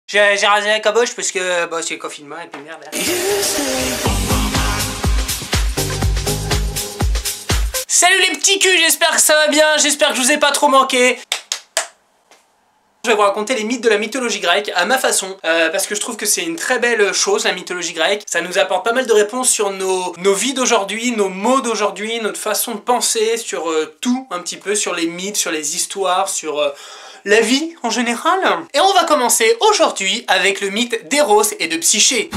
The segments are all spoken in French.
J'ai rasé la caboche parce que bah, c'est le confinement et puis merde. Salut les petits culs, j'espère que ça va bien, j'espère que je vous ai pas trop manqué. Je vais vous raconter les mythes de la mythologie grecque à ma façon, parce que je trouve que c'est une très belle chose, la mythologie grecque. Ça nous apporte pas mal de réponses sur nos vies d'aujourd'hui, nos mots d'aujourd'hui, notre façon de penser, sur tout un petit peu, sur les mythes, sur les histoires, sur la vie en général. Et on va commencer aujourd'hui avec le mythe d'Eros et de Psyché.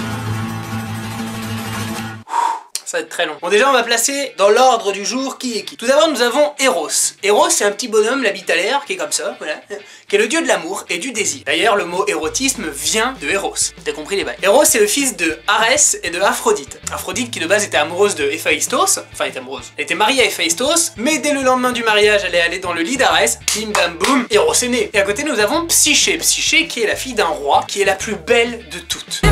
Ça va être très long. Bon, déjà on va placer dans l'ordre du jour qui est qui. Tout d'abord nous avons Eros. Eros c'est un petit bonhomme, la bite à l'air, qui est comme ça, voilà, qui est le dieu de l'amour et du désir. D'ailleurs le mot érotisme vient de Eros. T'as compris les bails. Eros c'est le fils de Arès et de Aphrodite. Aphrodite qui de base était amoureuse de Héphaïstos, enfin était amoureuse. Elle était mariée à Héphaïstos, mais dès le lendemain du mariage elle est allée dans le lit d'Arès, bim bam boum, Eros est né. Et à côté nous avons Psyché. Psyché qui est la fille d'un roi, qui est la plus belle de toutes.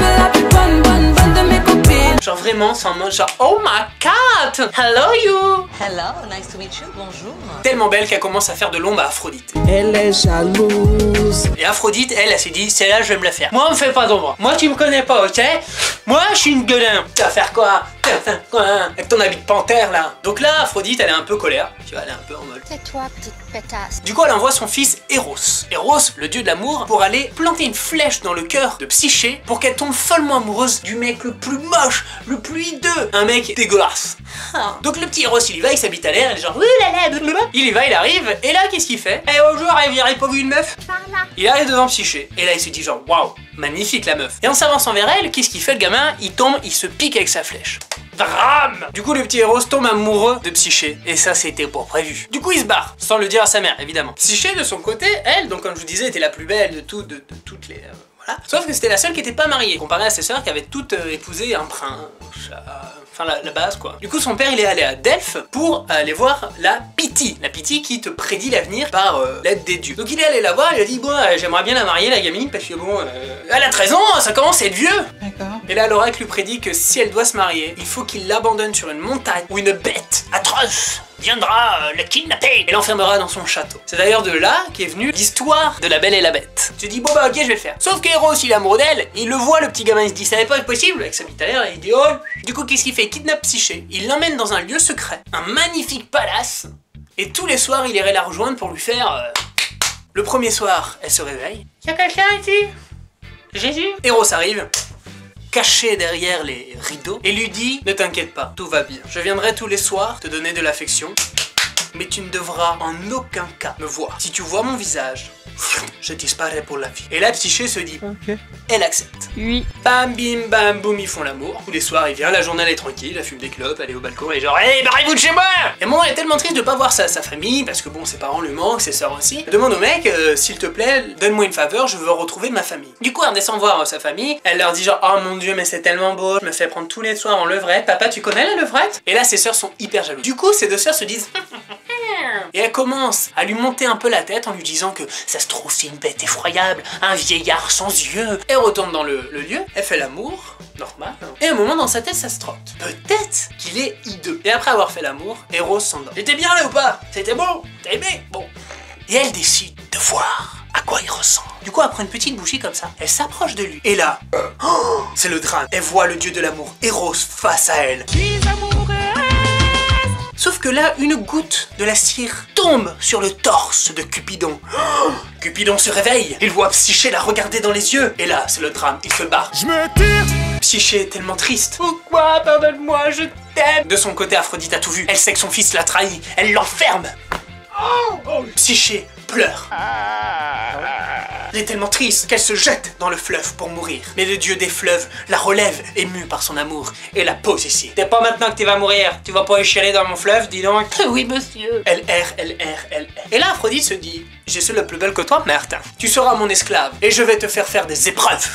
Genre vraiment, c'est en mode genre oh my god, hello you. Hello, nice to meet you, bonjour. Tellement belle qu'elle commence à faire de l'ombre à Aphrodite. Elle est jalouse. Et Aphrodite, elle s'est dit, celle-là je vais me la faire. Moi on me fait pas d'ombre. Moi tu me connais pas, ok? Moi je suis une gueulin. Tu vas faire quoi? Avec ton habit de panthère là. Donc là Aphrodite elle est un peu colère. Tu vois, elle est un peu en mode. Tais-toi, petite pétasse. Du coup elle envoie son fils Eros. Eros, le dieu de l'amour, pour aller planter une flèche dans le cœur de Psyché pour qu'elle tombe follement amoureuse du mec le plus moche, le plus hideux. Un mec dégueulasse. Donc le petit Eros il y va, il s'habite à l'air, il est genre oulala, il y va, il arrive, et là qu'est-ce qu'il fait? Eh bonjour, vous n'avez pas vu une meuf? Par là. Il arrive devant Psyché, et là il se dit genre waouh, magnifique la meuf. Et en s'avançant vers elle, qu'est-ce qu'il fait le gamin? Il tombe, il se pique avec sa flèche. Drame! Du coup le petit Eros tombe amoureux de Psyché, et ça c'était pas prévu. Du coup il se barre, sans le dire à sa mère évidemment. Psyché de son côté, elle, donc comme je vous disais, était la plus belle de toutes les... voilà. Sauf que c'était la seule qui était pas mariée, comparée à ses sœurs qui avaient toutes épousé un prince. Enfin la base quoi. Du coup son père il est allé à Delphes pour aller voir la Pythie. La Pythie qui te prédit l'avenir par l'aide des dieux. Donc il est allé la voir, il a dit bon j'aimerais bien la marier la gamine parce que bon elle a 13 ans, ça commence à être vieux. D'accord. Et là l'oracle lui prédit que si elle doit se marier, il faut qu'il l'abandonne sur une montagne où une bête atroce viendra le kidnapper et l'enfermera dans son château. C'est d'ailleurs de là qu'est venue l'histoire de la Belle et la Bête. Tu dis bon bah ok je vais le faire. Sauf qu'Eros il est amoureux d'elle, il le voit le petit gamin, il se dit ça n'est pas possible avec sa bite à l'air et il dit oh. Du coup qu'est-ce qu'il fait? Il kidnappe Psyché, il l'emmène dans un lieu secret, un magnifique palace, et tous les soirs il irait la rejoindre pour lui faire Le premier soir elle se réveille. Y'a quelqu'un ici? Jésus? Eros arrive, caché derrière les rideaux, et lui dit ne t'inquiète pas, tout va bien. Je viendrai tous les soirs te donner de l'affection, mais tu ne devras en aucun cas me voir. Si tu vois mon visage, je disparais pour la vie. Et là Psyché se dit ok. Elle accepte. Oui. Bam bim bam boum, ils font l'amour. Tous les soirs il vient, la journée elle est tranquille, elle fume des clopes, elle est au balcon et genre hey barrez-vous de chez moi. Et moi elle est tellement triste de pas voir sa famille parce que bon ses parents lui manquent, ses sœurs aussi. Elle demande au mec s'il te plaît donne-moi une faveur, je veux retrouver ma famille. Du coup elle redescend voir sa famille, elle leur dit genre oh mon dieu mais c'est tellement beau, je me fais prendre tous les soirs en levrette, papa tu connais la levrette? Et là ses sœurs sont hyper jalouses. Du coup ces deux sœurs se disent et elle commence à lui monter un peu la tête en lui disant que ça se trouve c'est une bête effroyable, un vieillard sans yeux. Elle retourne dans le lieu, elle fait l'amour, normal. Et à un moment dans sa tête ça se trotte. Peut-être qu'il est hideux. Et après avoir fait l'amour, Eros s'endort. J'étais bien là ou pas? C'était bon? T'as aimé? Bon. Et elle décide de voir à quoi il ressemble. Du coup après une petite bougie comme ça, elle s'approche de lui. Et là, oh, c'est le drame. Elle voit le dieu de l'amour, Eros, face à elle. Sauf que là, une goutte de la cire tombe sur le torse de Cupidon. Oh, Cupidon se réveille, il voit Psyché la regarder dans les yeux. Et là, c'est le drame, il se bat. Je me tire. Psyché est tellement triste. Pourquoi? Pardonne-moi, je t'aime. De son côté, Aphrodite a tout vu. Elle sait que son fils l'a trahi. Elle l'enferme. Oh. Psyché pleure. Elle est tellement triste qu'elle se jette dans le fleuve pour mourir. Mais le dieu des fleuves la relève, ému par son amour, et la pose ici. C'est pas maintenant que tu vas mourir, tu vas pas échaler dans mon fleuve, dis donc. Oui monsieur. Elle erre. Et là Aphrodite se dit, je suis le plus belle que toi, Martin. Tu seras mon esclave, et je vais te faire des épreuves.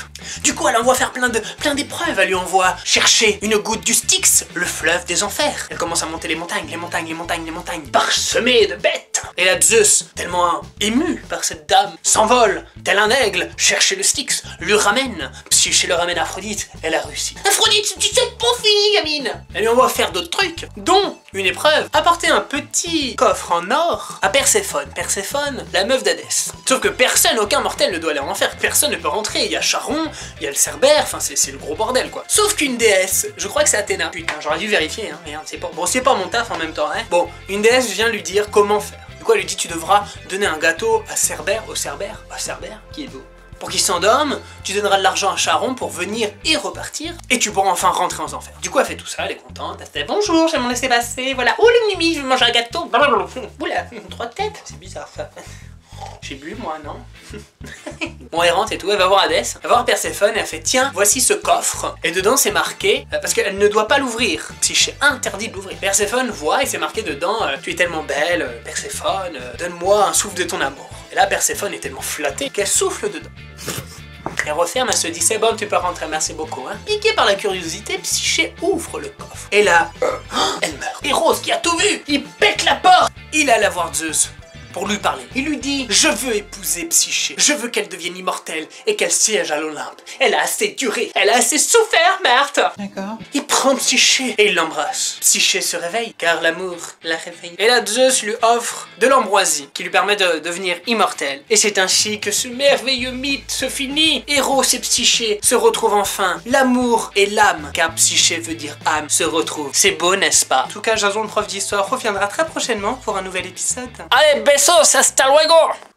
Du coup elle envoie faire plein d'épreuves, elle lui envoie chercher une goutte du Styx, le fleuve des enfers. Elle commence à monter les montagnes, parsemées de bêtes. Et là Zeus, tellement ému par cette dame, s'envole, tel un aigle, chercher le Styx, lui ramène. Psyché le ramène à Aphrodite, elle a réussi. Aphrodite, tu sais pas fini, gamine. Elle lui envoie faire d'autres trucs, dont une épreuve, apporter un petit coffre en or à Perséphone. Perséphone, la la meuf d'Hadès. Sauf que personne, aucun mortel ne doit aller en enfer, personne ne peut rentrer, il y a Charon, il y a le Cerbère, enfin c'est le gros bordel quoi. Sauf qu'une déesse, je crois que c'est Athéna, putain j'aurais dû vérifier hein, merde, c'est pas mon taf en même temps hein. Bon, une déesse vient lui dire comment faire. Du coup elle lui dit tu devras donner un gâteau à Cerbère, qui est beau. Pour qu'il s'endorme, tu donneras de l'argent à Charon pour venir et repartir, et tu pourras enfin rentrer en enfer. Du coup, elle fait tout ça, elle est contente, elle fait bonjour, je vais m'en laisser passer, voilà. Oh le mimi, je vais manger un gâteau. Oula, 3 têtes, c'est bizarre ça. J'ai bu moi, non? Bon, elle rentre et tout, elle va voir Hadès, elle va voir Perséphone, et elle fait tiens, voici ce coffre. Et dedans c'est marqué, parce qu'elle ne doit pas l'ouvrir. Psyché interdit de l'ouvrir. Perséphone voit et c'est marqué dedans, tu es tellement belle, Perséphone, donne-moi un souffle de ton amour. Et là, Perséphone est tellement flattée qu'elle souffle dedans. Elle referme, elle se dit c'est bon, tu peux rentrer, merci beaucoup. Hein. Piquée par la curiosité, Psyché ouvre le coffre. Et là, elle meurt. Et Rose qui a tout vu, il pète la porte. Il alla voir Zeus pour lui parler. Il lui dit je veux épouser Psyché, je veux qu'elle devienne immortelle et qu'elle siège à l'Olympe. Elle a assez duré, elle a assez souffert, Marthe. D'accord. Il prend Psyché et il l'embrasse. Psyché se réveille car l'amour la réveille. Et là Zeus lui offre de l'ambroisie qui lui permet de devenir immortelle. Et c'est ainsi que ce merveilleux mythe se finit. Héros et Psyché se retrouvent enfin. L'amour et l'âme, car Psyché veut dire âme, se retrouvent. C'est beau, n'est-ce pas? En tout cas, Jason, le prof d'histoire, reviendra très prochainement pour un nouvel épisode. Allez, besos, hasta luego!